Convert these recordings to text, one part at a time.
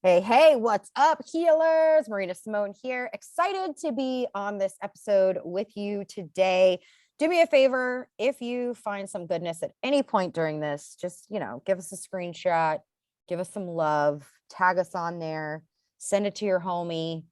Hey, what's up, healers? Marina Simone here. Excited to be on this episode with you today. Do me a favor, if you find some goodness at any point during this, just, give us a screenshot, give us some love, tag us on there, send it to your homie,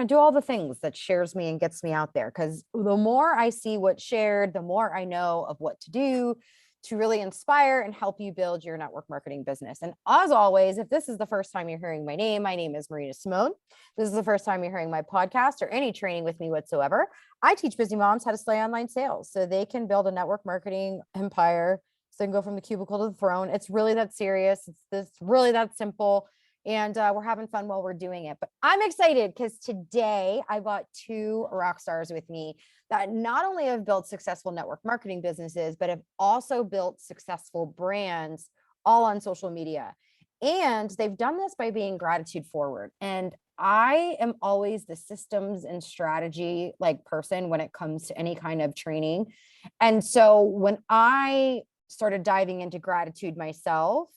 do all the things that shares me and gets me out there. Because the more I see what's shared, the more I know of what to do to really inspire and help you build your network marketing business. And as always, if this is the first time you're hearing my name is Marina Simone. This is the first time you're hearing my podcast or any training with me whatsoever. I teach busy moms how to slay online sales so they can build a network marketing empire. So they can go from the cubicle to the throne. It's really that serious. It's really that simple. And we're having fun while we're doing it. But I'm excited because today I got two rock stars with me that not only have built successful network marketing businesses, but have also built successful brands all on social media. And they've done this by being gratitude forward. And I am always the systems and strategy person when it comes to any kind of training. And so when I started diving into gratitude myself,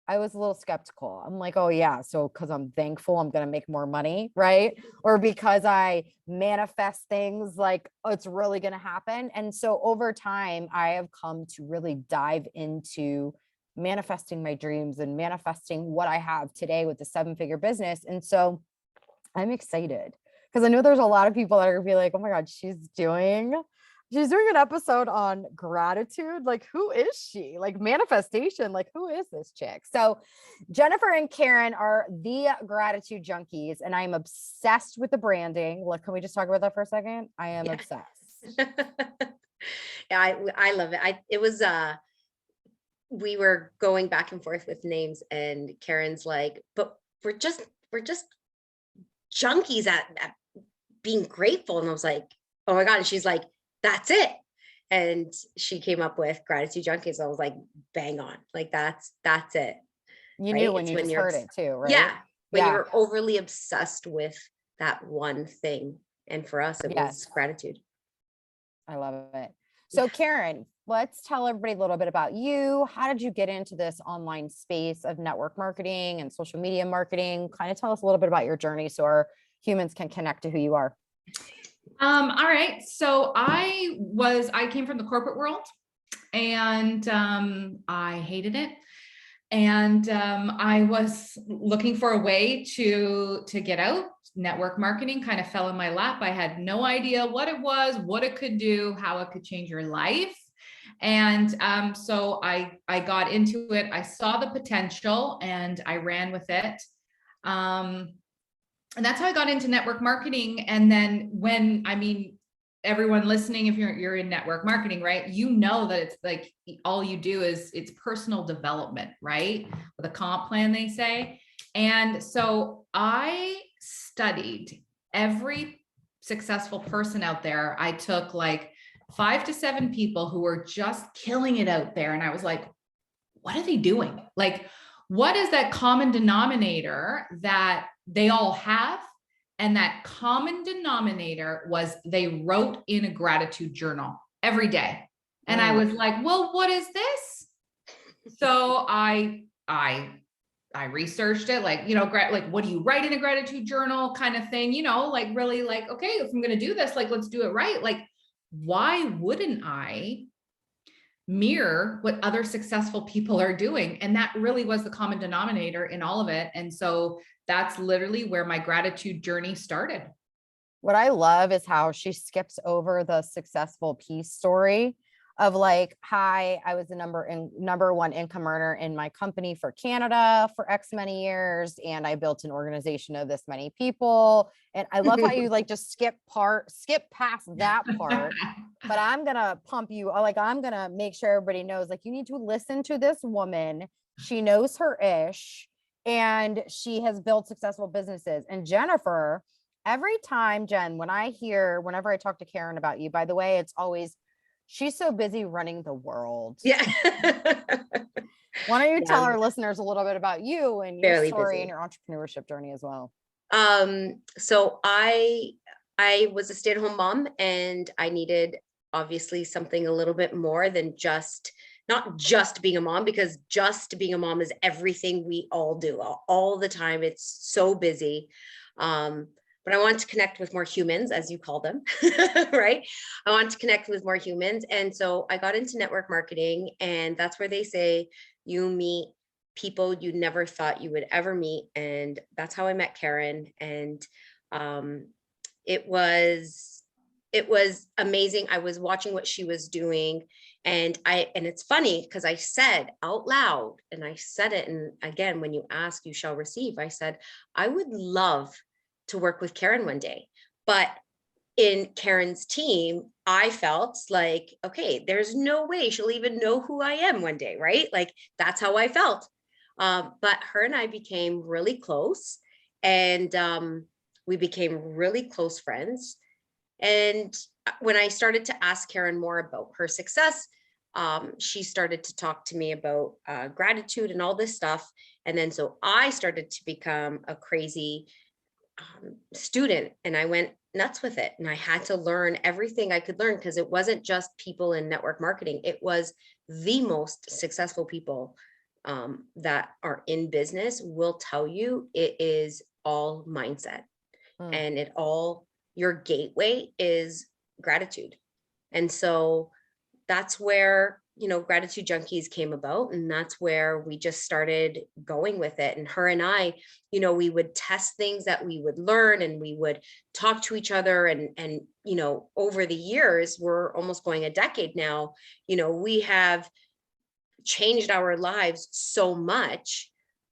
I was a little skeptical. I'm like, oh yeah, so because I'm thankful, I'm going to make more money, right? Or because I manifest things it's really going to happen. And so over time, I have come to really dive into manifesting my dreams and manifesting what I have today with the 7-figure business. And so I'm excited because I know there's a lot of people that are going to be like, oh my God, she's doing an episode on gratitude. Who is she? Manifestation. Who is this chick? So Jennifer and Karyn are the gratitude junkies, and I'm obsessed with the branding. Can we just talk about that for a second? I am obsessed. Yeah, I love it. It was we were going back and forth with names, and Karyn's like, but we're just junkies at being grateful. And I was like, oh my God. And she's like, that's it. And she came up with gratitude junkies. I was like, bang on. That's it. You knew when you just heard it too, right? Yeah. When you're overly obsessed with that one thing. And for us, it was gratitude. I love it. So Karyn, let's tell everybody a little bit about you. How did you get into this online space of network marketing and social media marketing? Kind of tell us a little bit about your journey so our humans can connect to who you are. All right. So I came from the corporate world, and I hated it. And I was looking for a way to get out. Network marketing kind of fell in my lap. I had no idea what it was, what it could do, how it could change your life. And so I got into it. I saw the potential and I ran with it. And that's how I got into network marketing. And then everyone listening, if you're in network marketing, right, that it's all you do is it's personal development, right? With a comp plan, they say. And so I studied every successful person out there. I took 5 to 7 people who were just killing it out there. And I was like, what are they doing? What is that common denominator that they all have? And that common denominator was they wrote in a gratitude journal every day. And I was like, well, what is this? So I researched it, what do you write in a gratitude journal kind of thing, really okay, if I'm going to do this, let's do it right. Why wouldn't I mirror what other successful people are doing? And that really was the common denominator in all of it. And so that's literally where my gratitude journey started. What I love is how she skips over the successful piece story of hi, I was the number one income earner in my company for Canada for X many years. And I built an organization of this many people. And I love how you just skip past that part, but I'm going to pump you. I'm going to make sure everybody knows, you need to listen to this woman. She knows her ish and she has built successful businesses. And Jennifer, every time, Jen, whenever I talk to Karyn about you, by the way, it's always, she's so busy running the world. Yeah. Why don't you tell our listeners a little bit about you and your story and your entrepreneurship journey as well? So I was a stay-at-home mom, and I needed obviously something a little bit more than just not just being a mom, because just being a mom is everything we all do all the time. It's so busy. But I want to connect with more humans, as you call them, right? I want to connect with more humans. And so I got into network marketing, and that's where they say you meet people you never thought you would ever meet. And that's how I met Karyn. And it was amazing. I was watching what she was doing, and it's funny because I said out loud, and I said it, and again, when you ask, you shall receive. I said, I would love to work with Karyn one day. But in Karyn's team, I felt like, okay, there's no way she'll even know who I am one day, right? Like, that's how I felt. But her and I became really close, and we became really close friends. And when I started to ask Karyn more about her success, she started to talk to me about gratitude and all this stuff. And then so I started to become a crazy student, and I went nuts with it. And I had to learn everything I could learn, because it wasn't just people in network marketing. It was the most successful people that are in business will tell you it is all mindset. And it all, your gateway is gratitude. And so that's where, Gratitude Junkies came about. And that's where we just started going with it. And her and I, we would test things that we would learn, and we would talk to each other. And over the years, we're almost going a decade now, we have changed our lives so much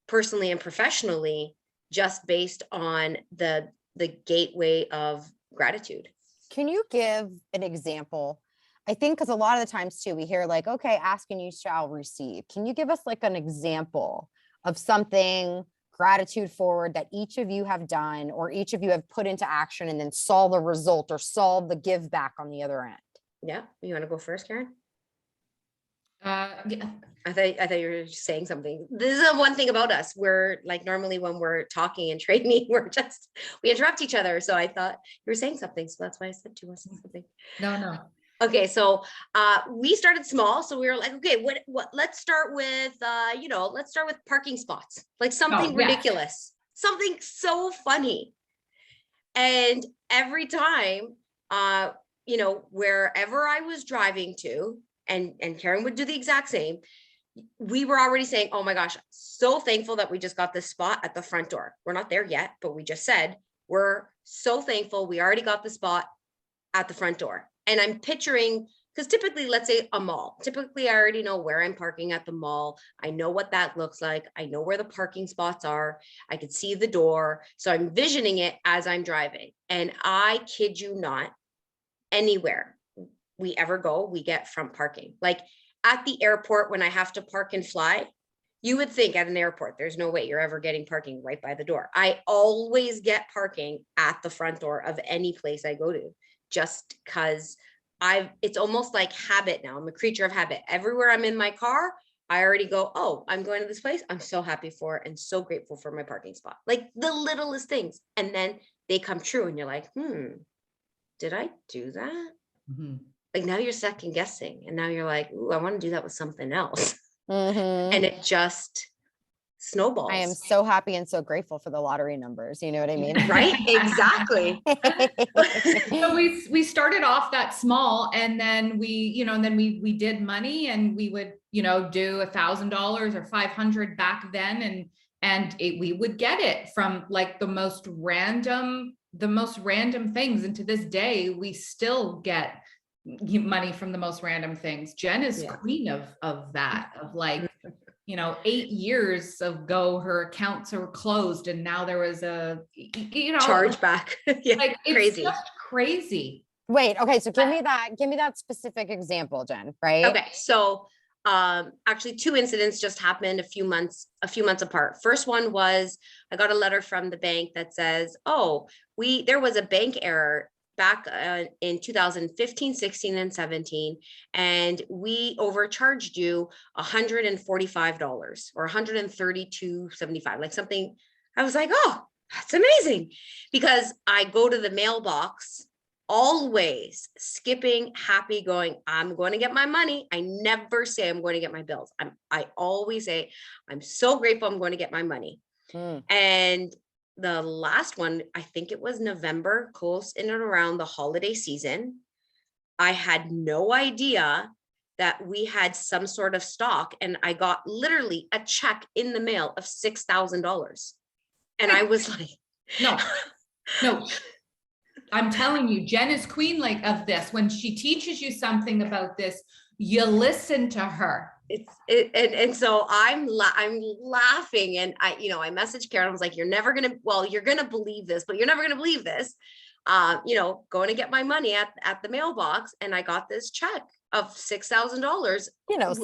personally and professionally, just based on the gateway of gratitude. Can you give an example? I think because a lot of the times too, we hear like, okay, ask and you shall receive. Can you give us like an example of something gratitude forward that each of you have done, or each of you have put into action and then saw the result or saw the give back on the other end? Yeah. You want to go first, Karyn? Yeah. I thought you were saying something. This is one thing about us. We're like, normally when we're talking and training, we interrupt each other. So I thought you were saying something. So that's why I said you want to say something. No. Okay. So we started small. So we were like, okay, what, let's start with, let's start with parking spots, like something ridiculous, something so funny. And every time, wherever I was driving to, and Karyn would do the exact same, we were already saying, oh my gosh, so thankful that we just got this spot at the front door. We're not there yet, but we just said, we're so thankful we already got the spot at the front door. And I'm picturing, because typically, let's say a mall, typically I already know where I'm parking at the mall. I know what that looks like. I know where the parking spots are. I could see the door. So I'm envisioning it as I'm driving. And I kid you not, anywhere we ever go, we get front parking. Like at the airport, when I have to park and fly, you would think at an airport, there's no way you're ever getting parking right by the door. I always get parking at the front door of any place I go to, just because it's almost like habit now. I'm a creature of habit. Everywhere I'm in my car, I already go, oh, I'm going to this place. I'm so happy for it and so grateful for my parking spot. Like the littlest things. And then they come true and you're like, did I do that? Mm-hmm. Like now you're second guessing, and now you're like, ooh, I want to do that with something else. Mm-hmm. And it just snowballs. I am so happy and so grateful for the lottery numbers. You know what I mean? Right? Exactly. So we started off that small, and then we did money, and we would, do $1,000 or 500 back then. And we would get it from like the most random things. And to this day, we still get money from the most random things. Jen is queen of that, of like, 8 years ago, her accounts are closed, and now there was a, charge back. Yeah, like it's crazy. just crazy. Wait, okay. So give me that specific example, Jen, right? Okay. So actually 2 incidents just happened a few months apart. First one was, I got a letter from the bank that says, oh, there was a bank error back in 2015, 16, and 17, and we overcharged you $145 or $132.75, like something. I was like, oh, that's amazing, because I go to the mailbox always skipping, happy, going, I'm going to get my money. I never say I'm going to get my bills. I always say, I'm so grateful I'm going to get my money. And the last one, I think it was November, close in and around the holiday season, I had no idea that we had some sort of stock, and I got literally a check in the mail of $6,000. And I was like, no, I'm telling you, Jen is queen like of this. When she teaches you something about this, you listen to her. And so I'm laughing, and I messaged Karyn. I was like, you're gonna believe this, but you're never gonna believe this. Going to get my money at the mailbox, and I got this check of $6,000,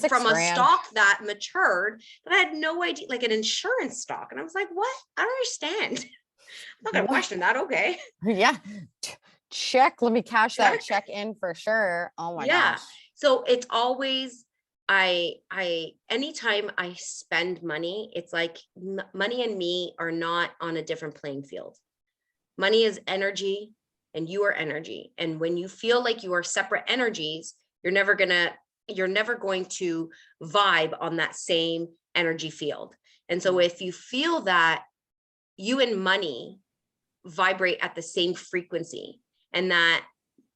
from a stock that matured, but I had no idea, like an insurance stock. And I was like, what? I don't understand. I'm not gonna question that. Okay. Yeah. Check. Let me cash that check in for sure. Oh my gosh. So it's always, anytime I spend money, it's like money and me are not on a different playing field. Money is energy, and you are energy. And when you feel like you are separate energies, you're never going to vibe on that same energy field. And so if you feel that you and money vibrate at the same frequency, and that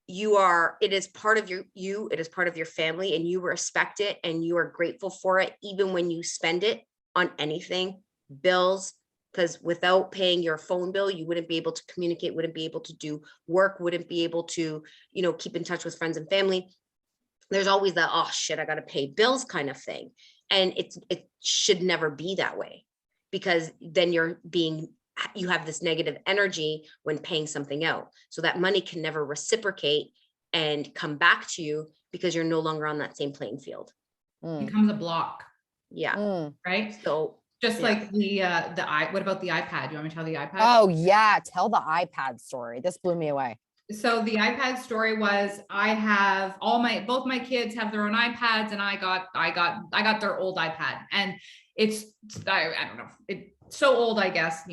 it is part of it is part of your family, and you respect it and you are grateful for it, even when you spend it on anything, bills, because without paying your phone bill, you wouldn't be able to communicate, wouldn't be able to do work, wouldn't be able to, keep in touch with friends and family. There's always that, oh shit, I got to pay bills kind of thing. And it should never be that way, because then you have this negative energy when paying something out. So that money can never reciprocate and come back to you, because you're no longer on that same playing field. It becomes a block. Yeah. Right. So just like what about the iPad? You want me to tell the iPad? Oh yeah. Tell the iPad story. This blew me away. So the iPad story was, I have both my kids have their own iPads, and I got their old iPad, and I don't know, it's so old, I guess,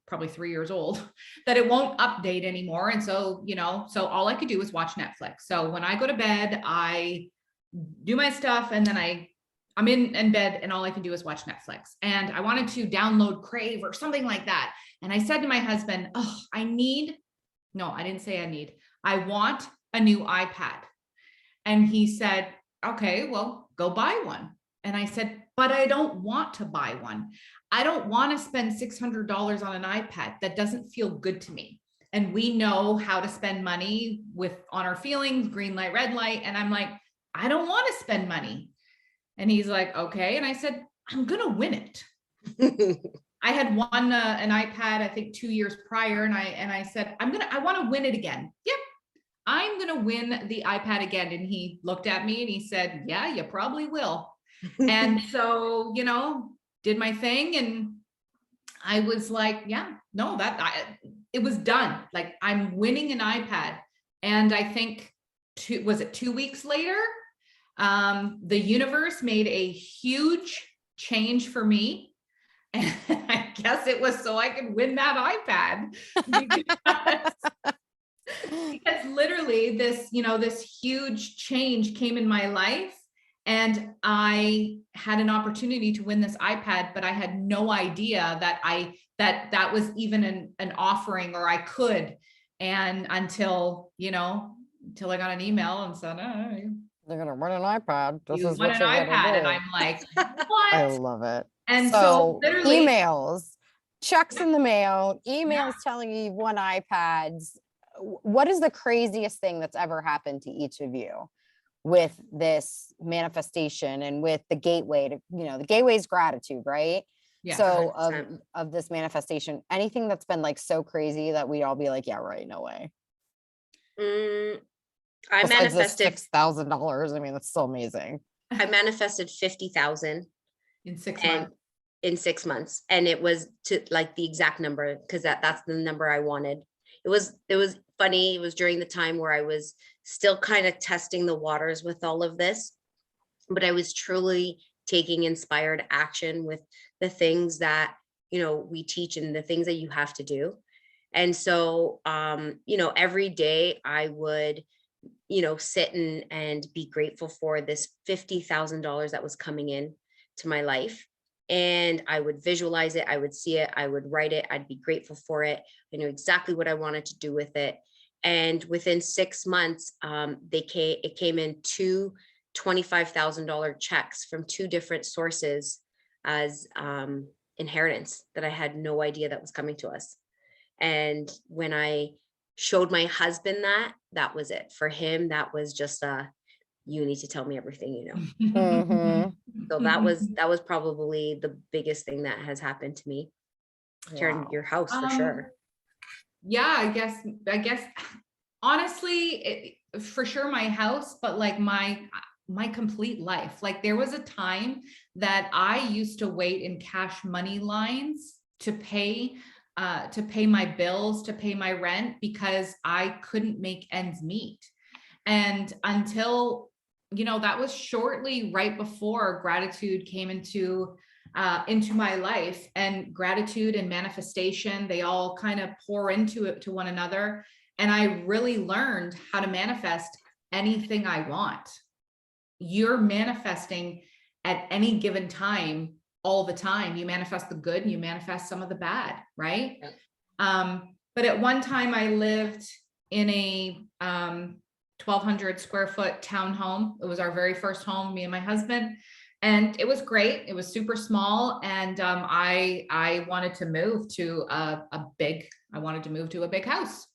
probably 3 years old, that it won't update anymore. And so, so all I could do was watch Netflix. So when I go to bed, I do my stuff, and then I'm in bed, and all I can do is watch Netflix. And I wanted to download Crave or something like that. And I said to my husband, no, I didn't say I need. I want a new iPad. And he said, okay, well, go buy one. And I said, but I don't want to buy one. I don't want to spend $600 on an iPad. That doesn't feel good to me. And we know how to spend money on our feelings, green light, red light. And I'm like, I don't want to spend money. And he's like, okay. And I said, I'm going to win it. I had won an iPad, I think 2 years prior. And I said, I want to win it again. Yep. I'm going to win the iPad again. And he looked at me and he said, yeah, you probably will. And so, did my thing. And I was like, yeah, no, it was done. Like, I'm winning an iPad. And I think 2 weeks later, the universe made a huge change for me. And I guess it was so I could win that iPad, because literally this huge change came in my life, and I had an opportunity to win this iPad, but I had no idea that was even an offering, or I could. And until I got an email and said, oh, they're going to run an iPad. You won an iPad. And I'm like, what? I love it. And so literally emails, checks in the mail, emails telling you you've won iPads. What is the craziest thing that's ever happened to each of you with this manifestation, and with the gateway to, the gateway is gratitude, right? Yeah. So of this manifestation, anything that's been like so crazy that we'd all be like, yeah, right. No way. I manifested $6,000. I mean, that's so amazing. I manifested 50,000 in 6 months. In 6 months, and it was to like the exact number, because that's the number I wanted. It was funny. It was during the time where I was still kind of testing the waters with all of this, but I was truly taking inspired action with the things that we teach, and the things that you have to do. And so, every day I would, sit and be grateful for this $50,000 that was coming in to my life. And I would visualize it. I would see it. I would write it. I'd be grateful for it. I knew exactly what I wanted to do with it. And within 6 months, it came in two $25,000 checks from two different sources as inheritance that I had no idea that was coming to us. And when I showed my husband that was it. For him, that was just you need to tell me everything you know. Mhm. So that was probably the biggest thing that has happened to me. Turn Wow. your house for sure. Yeah, I guess honestly, for sure my house, but like my complete life. Like there was a time that I used to wait in cash money lines to pay my bills, to pay my rent, because I couldn't make ends meet. And until, that was shortly right before gratitude came into my life, and gratitude and manifestation, they all kind of pour into it to one another. And I really learned how to manifest anything I want. You're manifesting at any given time, all the time. You manifest the good and you manifest some of the bad, right? Yeah. But at one time I lived in a 1,200 square foot townhome. It was our very first home, me and my husband. And it was great. It was super small. And I wanted to move to a big house.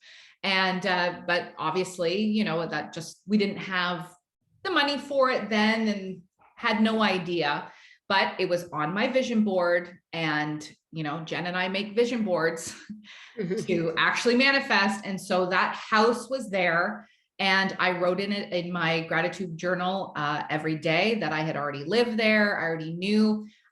And but obviously, that just, we didn't have the money for it then and had no idea. But it was on my vision board. And Jen and I make vision boards to actually manifest. And so that house was there. And I wrote in it in my gratitude journal every day that I had already lived there.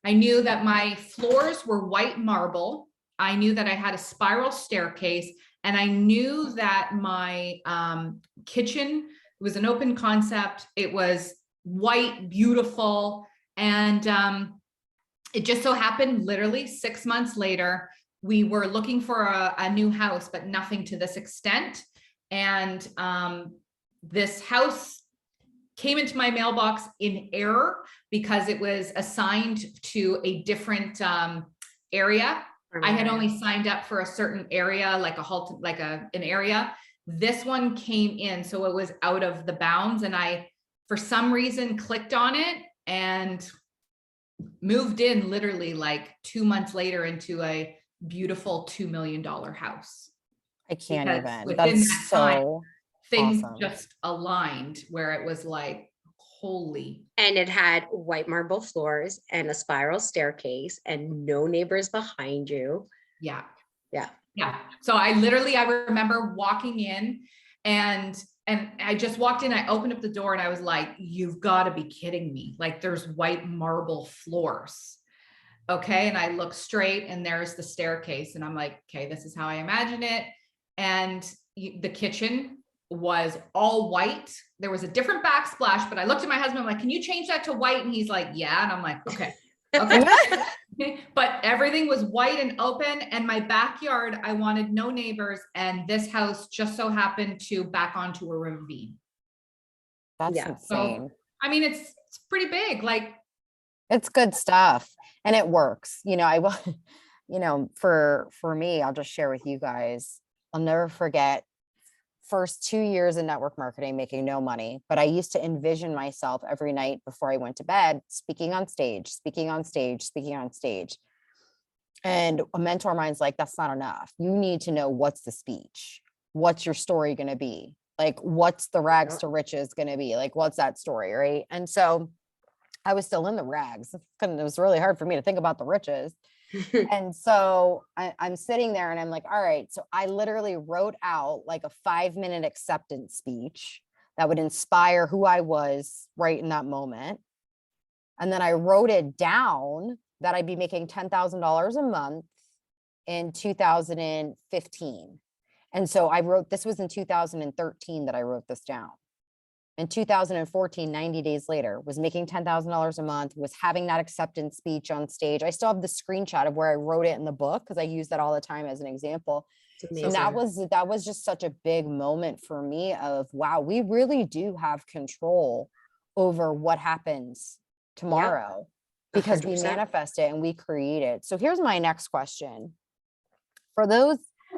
I knew that my floors were white marble. I knew that I had a spiral staircase, and I knew that my kitchen was an open concept. It was white, beautiful. And it just so happened, literally 6 months later, we were looking for a new house, but nothing to this extent. And this house came into my mailbox in error because it was assigned to a different area. I had only signed up for a certain area, like an area. This one came in, so it was out of the bounds. And I, for some reason, clicked on it and moved in literally like 2 months later into a beautiful $2 million house. I can't Because even. within That's that time, so things awesome. just aligned where it was like, holy. And it had white marble floors and a spiral staircase and no neighbors behind you. Yeah. Yeah. Yeah. So I remember walking in, and I just walked in, I opened up the door and I was like, you've got to be kidding me. Like there's white marble floors. Okay. And I look straight and there's the staircase, and I'm like, okay, this is how I imagine it. And the kitchen was all white. There was a different backsplash, but I looked at my husband, I'm like, can you change that to white? And he's like, yeah. And I'm like, okay. But everything was white and open. And my backyard, I wanted no neighbors. And this house just so happened to back onto a ravine. That's Yeah. insane. So, I mean, it's pretty big. Like, It's good stuff, and it works. I will, for me, I'll just share with you guys. I'll never forget first 2 years in network marketing, making no money, but I used to envision myself every night before I went to bed, speaking on stage, speaking on stage, speaking on stage. And a mentor of mine's like, that's not enough. You need to know, what's the speech? What's your story going to be? Like, what's the rags to riches going to be? Like, what's that story? Right. And so I was still in the rags. It was really hard for me to think about the riches. And so I'm sitting there and I'm like, all right. So I literally wrote out like a 5-minute acceptance speech that would inspire who I was right in that moment. And then I wrote it down that I'd be making $10,000 a month in 2015. And so this was in 2013 that I wrote this down. in 2014, 90 days later, was making $10,000 a month, was having that acceptance speech on stage. I still have the screenshot of where I wrote it in the book because I use that all the time as an example. And that was just such a big moment for me of, wow, we really do have control over what happens tomorrow because 100%. we manifest it and we create it. So here's my next question. For those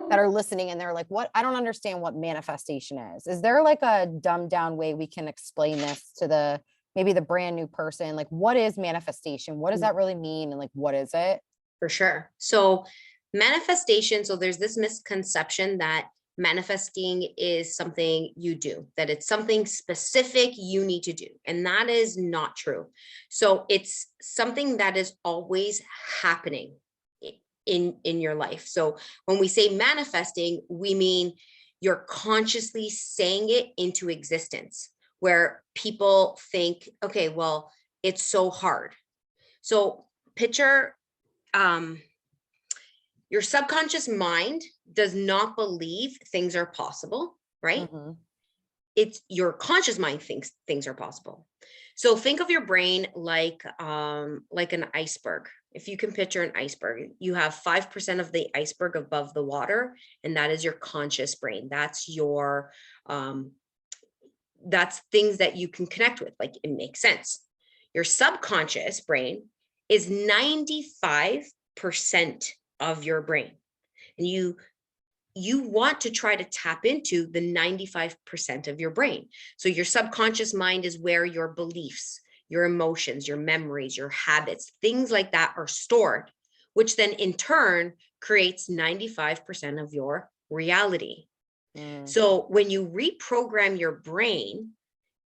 that are listening and they're like, what, I don't understand what manifestation is. Is there like a dumbed down way we can explain this to maybe the brand new person? Like, what is manifestation? What does that really mean? And like, what is it? For sure. So manifestation, so there's this misconception that manifesting is something you do, that it's something specific you need to do. And that is not true. So it's something that is always happening in your life. So when we say manifesting, we mean you're consciously saying it into existence, where people think, okay, well, it's so hard. So picture your subconscious mind does not believe things are possible, right? Mm-hmm. It's your conscious mind thinks things are possible. So think of your brain like an iceberg. If you can picture an iceberg, you have 5% of the iceberg above the water, and that is your conscious brain. That's your that's things that you can connect with, like it makes sense. Your subconscious brain is 95% of your brain, and you want to try to tap into the 95% of your brain. So your subconscious mind is where your beliefs, your emotions, your memories, your habits, things like that are stored, which then in turn creates 95% of your reality. So when you reprogram your brain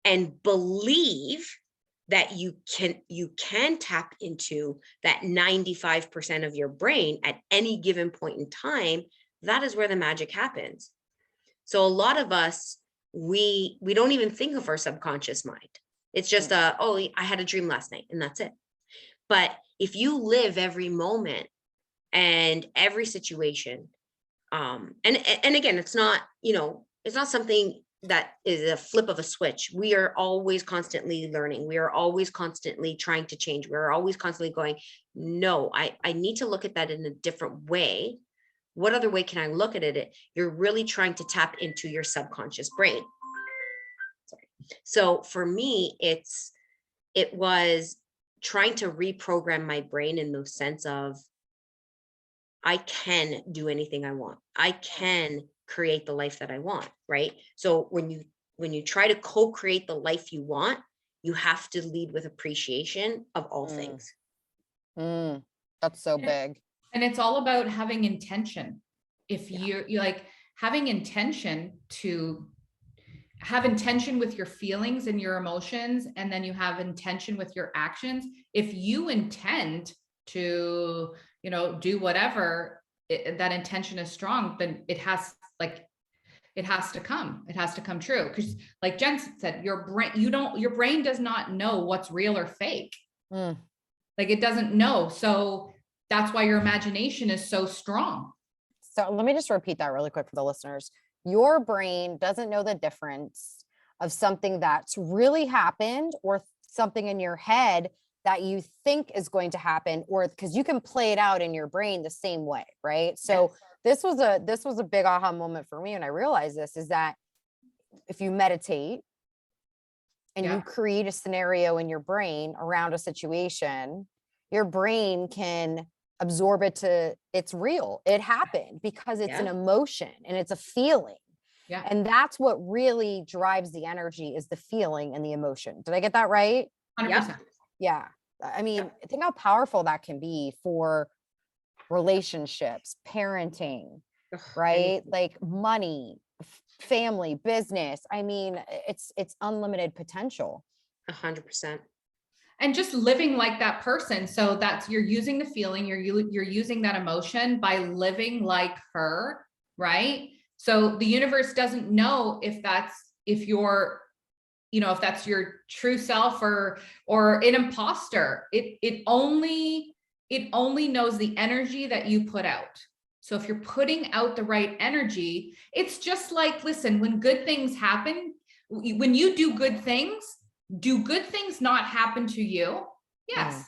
and believe that you can tap into that 95% of your brain at any given point in time, that is where the magic happens. So a lot of us, we don't even think of our subconscious mind. It's just oh, I had a dream last night and that's it. But if you live every moment and every situation, and again, it's not, it's not something that is a flip of a switch. We are always constantly learning. We are always constantly trying to change. We're always constantly going, no, I need to look at that in a different way. What other way can I look at it? You're really trying to tap into your subconscious brain. Sorry. So for me, it was trying to reprogram my brain in the sense of, I can do anything I want. I can create the life that I want, right? So when you try to co-create the life you want, you have to lead with appreciation of all things. That's so big. And it's all about having intention. If you like having intention to have intention with your feelings and your emotions, and then you have intention with your actions. If you intend to, do whatever, that intention is strong, then it has to come true. Because like Jen said, your brain does not know what's real or fake. Like it doesn't know. So that's why your imagination is so strong. So let me just repeat that really quick for the listeners. Your brain doesn't know the difference of something that's really happened or something in your head that you think is going to happen, or because you can play it out in your brain the same way, right? So this was a big aha moment for me when I realized this, is that if you meditate and you create a scenario in your brain around a situation, your brain can absorb it to it's real. It happened because it's an emotion and it's a feeling. Yeah. And that's what really drives the energy, is the feeling and the emotion. Did I get that right? 100%. Yeah. I mean, think how powerful that can be for relationships, parenting, right? Like money, family, business. I mean, it's unlimited potential. 100%. And just living like that person. So that's, you're using the feeling, you're using that emotion by living like her, right? So the universe doesn't know if that's your true self or an imposter. It only knows the energy that you put out. So if you're putting out the right energy, it's just like, listen, when good things happen, When you do good things not happen to you? Yes.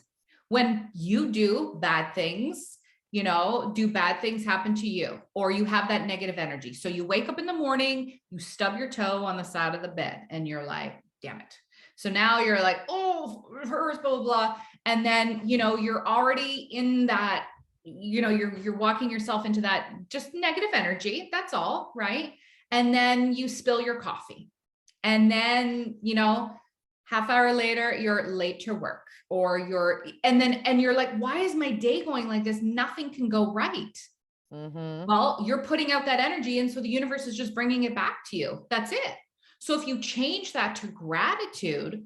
When you do bad things, do bad things happen to you, or you have that negative energy? So you wake up in the morning, you stub your toe on the side of the bed and you're like, damn it. So now you're like, oh, it hurts, blah, blah, blah. And then, you're already in that, you're walking yourself into that just negative energy. That's all, right? And then you spill your coffee. And then, half hour later, you're late to work, or you're like, why is my day going like this? Nothing can go right. Well, you're putting out that energy. And so the universe is just bringing it back to you. That's it. So if you change that to gratitude,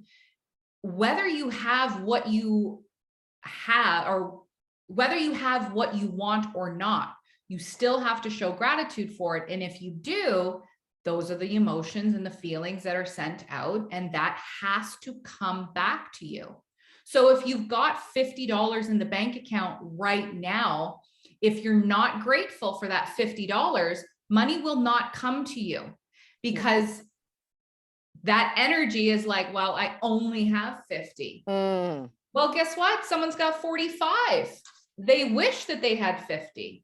whether you have what you have, or whether you have what you want or not, you still have to show gratitude for it. And if you do, those are the emotions and the feelings that are sent out, and that has to come back to you. So if you've got $50 in the bank account right now, if you're not grateful for that $50, money will not come to you, because that energy is like, well, I only have 50. Well, guess what? Someone's got 45. They wish that they had 50.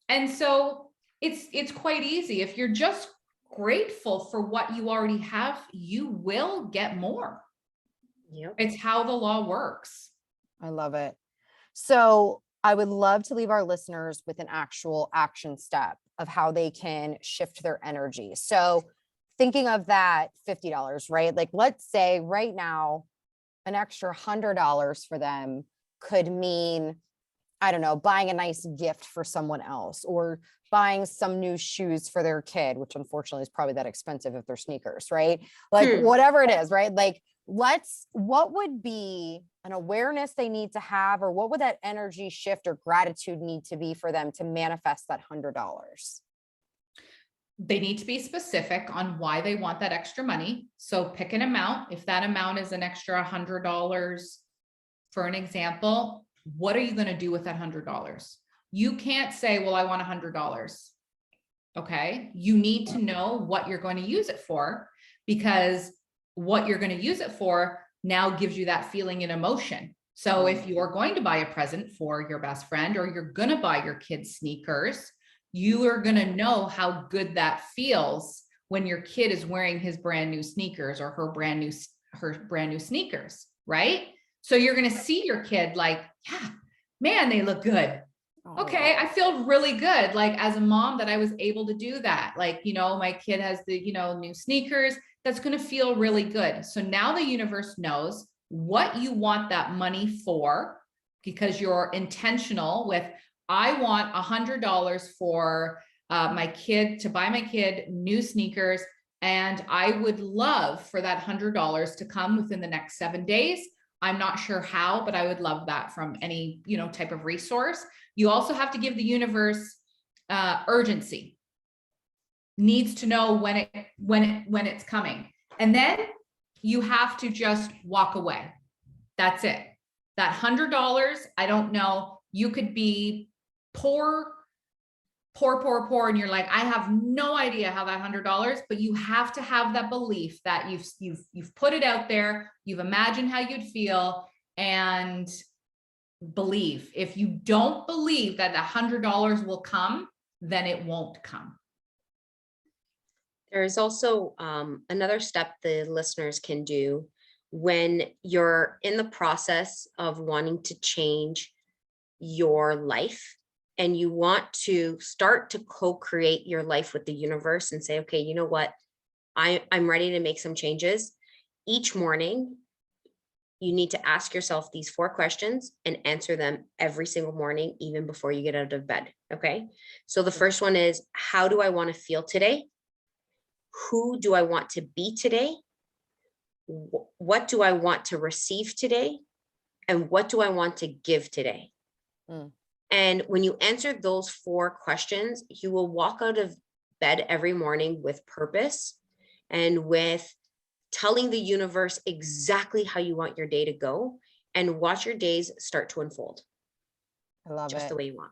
And so it's quite easy. If you're just grateful for what you already have, you will get more. Yep. It's how the law works. I love it. So I would love to leave our listeners with an actual action step of how they can shift their energy. So thinking of that $50, right? Like, let's say right now, an extra $100 for them could mean, I don't know, buying a nice gift for someone else, or buying some new shoes for their kid, which unfortunately is probably that expensive if they're sneakers, right? Like whatever it is, right? Like, what would be an awareness they need to have, or what would that energy shift or gratitude need to be for them to manifest that $100? They need to be specific on why they want that extra money. So pick an amount. If that amount is an extra $100, for an example, what are you going to do with that $100? You can't say, well, I want $100. Okay. You need to know what you're going to use it for, because what you're going to use it for now gives you that feeling and emotion. So if you're going to buy a present for your best friend, or you're going to buy your kids sneakers, you are going to know how good that feels when your kid is wearing his brand new sneakers, or her brand new sneakers, right? So you're going to see your kid like, yeah, man, they look good. Okay, I feel really good, like, as a mom, that I was able to do that. Like, my kid has the, new sneakers. That's going to feel really good. So now the universe knows what you want that money for, because you're intentional with, I want $100 for my kid, to buy my kid new sneakers. And I would love for that $100 to come within the next 7 days. I'm not sure how, but I would love that from any, type of resource. You also have to give the universe urgency. Needs to know when it's coming. And then you have to just walk away. That's it. That $100, I don't know, you could be poor, and you're like, I have no idea how that $100, but you have to have that belief that you've put it out there, you've imagined how you'd feel, and believe. If you don't believe that $100 will come, then it won't come. There is also another step the listeners can do when you're in the process of wanting to change your life, and you want to start to co-create your life with the universe and say, okay, you know what? I'm ready to make some changes. Each morning, you need to ask yourself these 4 questions and answer them every single morning, even before you get out of bed. Okay. So the first one is, how do I want to feel today? Who do I want to be today? What do I want to receive today? And what do I want to give today? And when you answer those 4 questions, you will walk out of bed every morning with purpose, and with telling the universe exactly how you want your day to go, and watch your days start to unfold. I love just it. the way you want.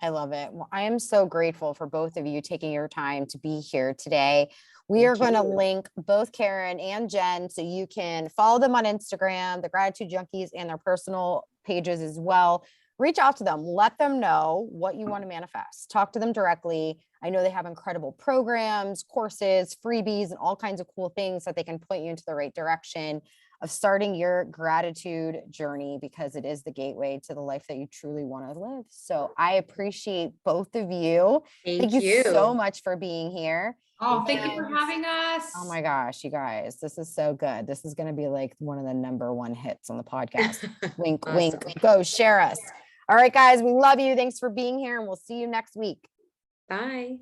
I love it. Well, I am so grateful for both of you taking your time to be here today. We are going to link both Karyn and Jen so you can follow them on Instagram, the Gratitude Junkies, and their personal pages as well. Reach out to them, let them know what you want to manifest. Talk to them directly. I know they have incredible programs, courses, freebies, and all kinds of cool things that they can point you into the right direction of starting your gratitude journey, because it is the gateway to the life that you truly want to live. So I appreciate both of you. Thank you so much for being here. Oh, thank you for having us. Oh my gosh, you guys, this is so good. This is going to be like one of the #1 hits on the podcast. Wink, Awesome. wink, go share us. All right, guys, we love you. Thanks for being here, and we'll see you next week. Bye.